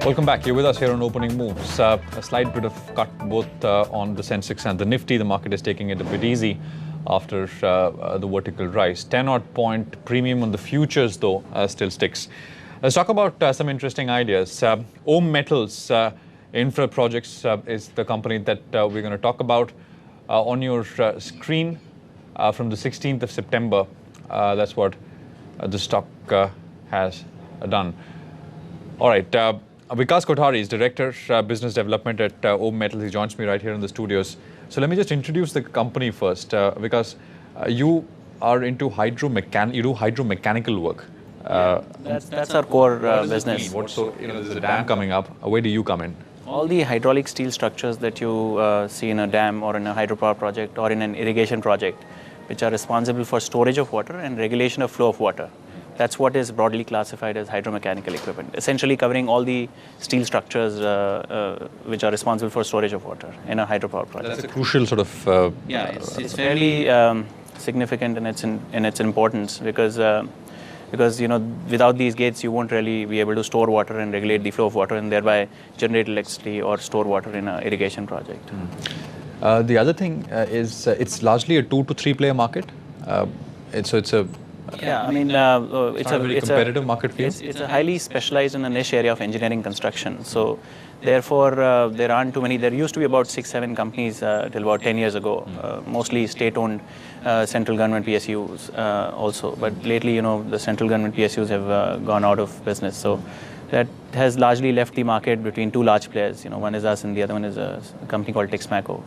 Welcome back. You're with us here on Opening Moves. A slight bit of cut both on the Sensex and the Nifty. The market is taking it a bit easy after the vertical rise. 10-odd point premium on the futures, though, still sticks. Let's talk about some interesting ideas. Ohm Metals Infra Projects is the company that we're going to talk about. On your screen from the 16th of September, that's what the stock has done. All right. Vikas Kothari is Director, Business Development at Ohm Metals. He joins me right here in the studios. So let me just introduce the company first. Vikas, you are into you do hydromechanical work. That's our core business. So, there's a dam coming up. Where do you come in? All the hydraulic steel structures that you see in a dam or in a hydropower project or in an irrigation project, which are responsible for storage of water and regulation of flow of water. That's what is broadly classified as hydromechanical equipment, essentially covering all the steel structures which are responsible for storage of water in a hydropower project. That's a crucial sort of... It's fairly significant in its importance because without these gates you won't really be able to store water and regulate the flow of water and thereby generate electricity or store water in an irrigation project. The other thing is it's largely a 2 to 3 player market. It's a very competitive market for you. It's a highly specialized and a niche area of engineering construction. So, therefore, there aren't too many. There used to be about 6-7 companies till about 10 years ago, mostly state-owned central government PSUs also. But lately, the central government PSUs have gone out of business. So, that has largely left the market between two large players. One is us and the other one is a company called Texmaco.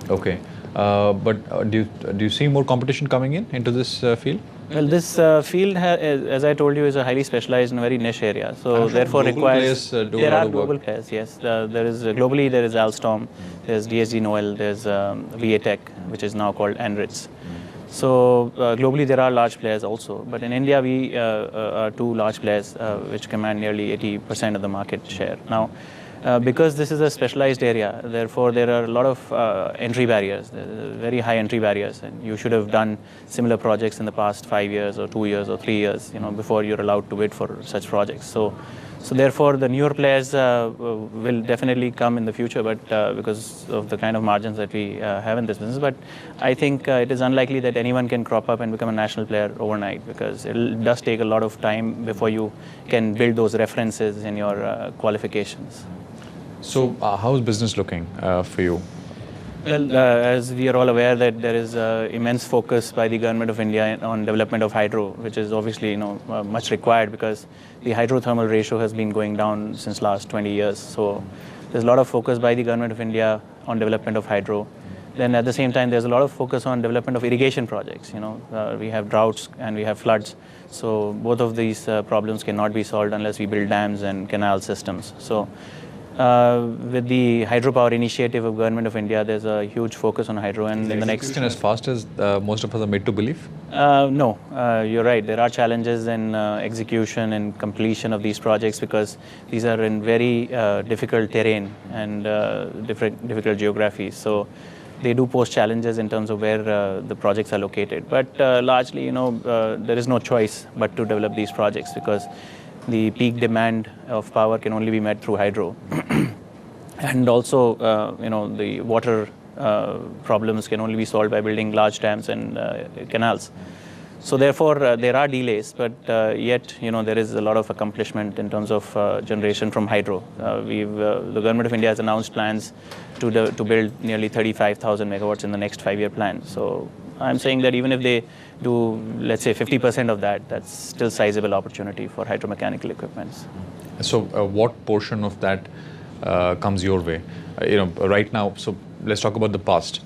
Okay. But do you see more competition coming into this field? Well, this field, as I told you, is a highly specialized and very niche area. So, therefore, requires. There are global players. Yes, globally there is Alstom, there's DSG Noel, there's VA Tech, which is now called Andritz. So, globally there are large players also. But in India, we are two large players which command nearly 80% of the market share. Now, because this is a specialized area, therefore there are a lot of entry barriers, very high entry barriers, and you should have done similar projects in the past 5 years or 2 years or 3 years, before you're allowed to bid for such projects. So therefore the newer players will definitely come in the future, but because of the kind of margins that we have in this business. But I think it is unlikely that anyone can crop up and become a national player overnight, because it does take a lot of time before you can build those references in your qualifications. So, how's business looking for you? Well, as we are all aware that there is immense focus by the government of India on development of hydro, which is obviously much required because the hydrothermal ratio has been going down since last 20 years. So, there's a lot of focus by the government of India on development of hydro. Then at the same time, there's a lot of focus on development of irrigation projects. We have droughts and we have floods. So, both of these problems cannot be solved unless we build dams and canal systems. So, with the hydropower initiative of Government of India, there's a huge focus on hydro, and in the next... as fast as most of us are made to believe? No, you're right. There are challenges in execution and completion of these projects because these are in very difficult terrain and difficult geographies. So they do pose challenges in terms of where the projects are located. But largely, there is no choice but to develop these projects because the peak demand of power can only be met through hydro. And also, the water problems can only be solved by building large dams and canals. So therefore, there are delays, but yet, there is a lot of accomplishment in terms of generation from hydro. The Government of India has announced plans to build nearly 35,000 megawatts in the next 5-year plan. So I'm saying that even if they do, let's say, 50% of that, that's still sizable opportunity for hydromechanical equipments. So what portion of that comes your way? Right now, so let's talk about the past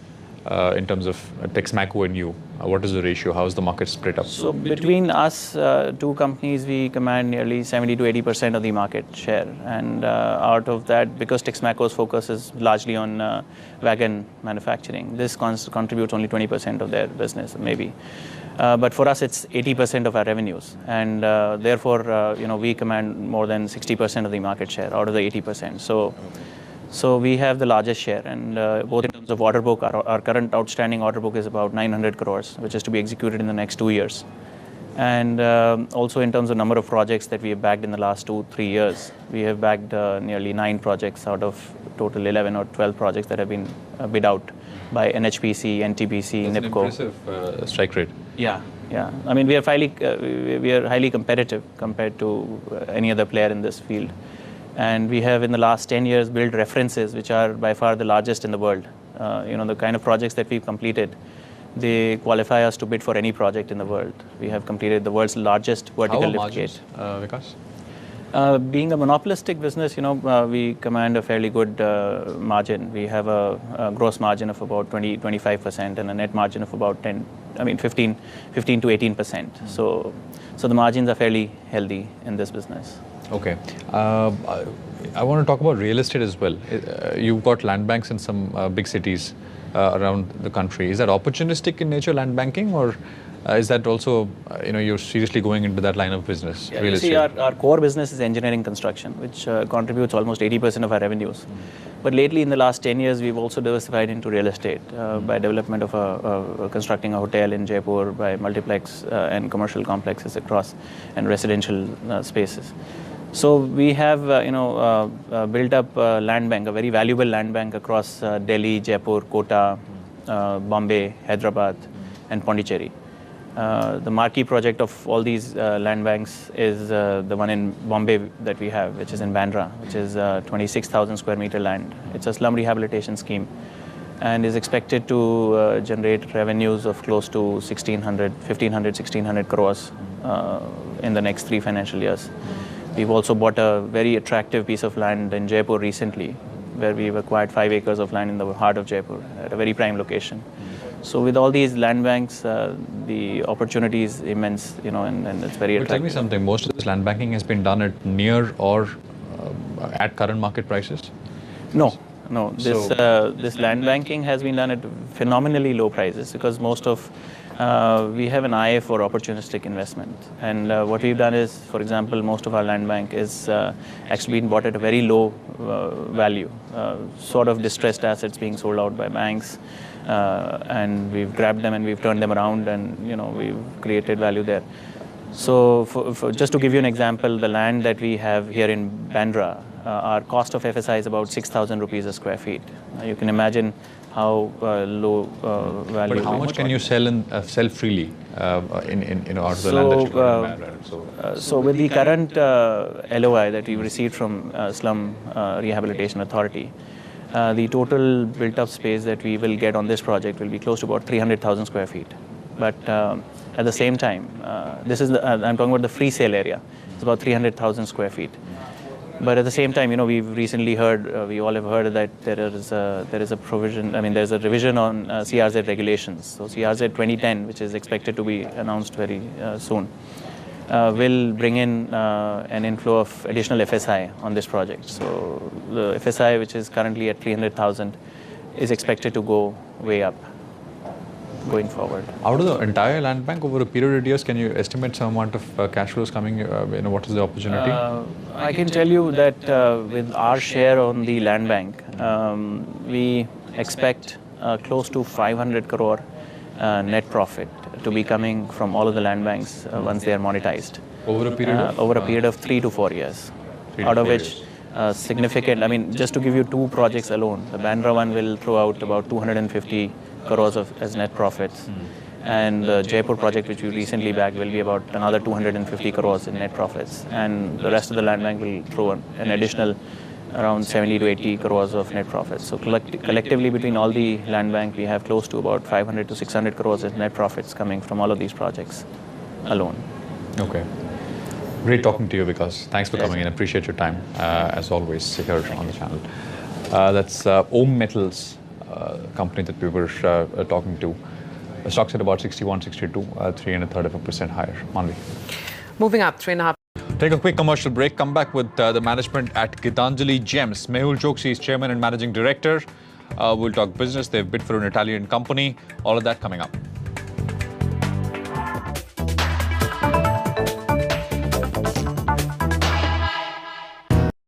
in terms of Texmaco and you. What is the ratio? How is the market split up? So between us, two companies, we command nearly 70 to 80% of the market share. And out of that, because Texmaco's focus is largely on wagon manufacturing, this contributes only 20% of their business, maybe. But for us, it's 80% of our revenues. And therefore, we command more than 60% of the market share out of the 80%. So we have the largest share, and both in terms of order book, our current outstanding order book is about 900 crores, which is to be executed in the next 2 years. And also in terms of number of projects that we have bagged in the last 2-3 years, we have bagged nearly 9 projects out of total 11 or 12 projects that have been bid out by NHPC, NTPC, That's NIPCO. That's an impressive strike rate. Yeah. I mean, we are highly competitive compared to any other player in this field. And we have in the last 10 years built references which are by far the largest in the world. The kind of projects that we've completed, they qualify us to bid for any project in the world. We have completed the world's largest vertical lift gate. Vikas? Being a monopolistic business, we command a fairly good margin. We have a gross margin of about 20-25% and a net margin of about 15 to 18%. So the margins are fairly healthy in this business. Okay. I want to talk about real estate as well. You've got land banks in some big cities around the country. Is that opportunistic in nature, land banking, or is that also, you're seriously going into that line of business, real estate? See, our core business is engineering construction, which contributes almost 80% of our revenues. But lately, in the last 10 years, we've also diversified into real estate by development of constructing a hotel in Jaipur, by multiplex and commercial complexes across, and residential spaces. So we have, built up a land bank, a very valuable land bank across Delhi, Jaipur, Kota, Bombay, Hyderabad, and Pondicherry. The marquee project of all these land banks is the one in Bombay that we have, which is in Bandra, which is 26,000 square meter land. It's a slum rehabilitation scheme and is expected to generate revenues of close to 1,500 crores in the next 3 financial years. We've also bought a very attractive piece of land in Jaipur recently, where we've acquired 5 acres of land in the heart of Jaipur at a very prime location. So with all these land banks, the opportunity is immense, and it's very attractive. Tell me something, most of this land banking has been done at near or at current market prices? No. This land banking has been done at phenomenally low prices because we have an eye for opportunistic investment. And what we've done is, for example, most of our land bank is actually been bought at a very low value, sort of distressed assets being sold out by banks. And we've grabbed them and we've turned them around and, we've created value there. So just to give you an example, the land that we have here in Bandra, our cost of FSI is about 6,000 rupees a square feet. You can imagine how low value. But how much can you sell freely out of the land that you got in Bandra? So with the current LOI that we received from Slum Rehabilitation Authority, the total built-up space that we will get on this project will be close to about 300,000 square feet. But at the same time, I'm talking about the free sale area. It's about 300,000 square feet. But at the same time, we've recently heard, we all have heard that there is a provision, there's a revision on CRZ regulations. So CRZ 2010, which is expected to be announced very soon, will bring in an inflow of additional FSI on this project. So the FSI, which is currently at 300,000, is expected to go way up going forward. Out of the entire land bank over a period of years, can you estimate some amount of cash flows coming? What is the opportunity? I can tell you that with our share on the land bank, we expect close to 500 crore net profit to be coming from all of the land banks once they are monetized. Over a period of? Over a period of 3 to 4 years. Out of which significant, just to give you 2 projects alone, the Bandra one will throw out about 250 crores as net profits. And the Jaipur project, which we recently bagged, will be about another 250 crores in net profits. And the rest of the land bank will throw an additional around 70 to 80 crores of net profits. So collectively between all the land bank, we have close to about 500 to 600 crores in net profits coming from all of these projects alone. Okay. Great talking to you, Vikas. Thanks for coming in. Appreciate your time, as always, here on the channel. That's Om Metals company that we were talking to. The stock's at about 61, 62, 3.33% higher. Manvi. Moving up 3.5. Take a quick commercial break. Come back with the management at Gitanjali Gems. Mehul Choksi is chairman and managing director. We'll talk business. They've bid for an Italian company. All of that coming up.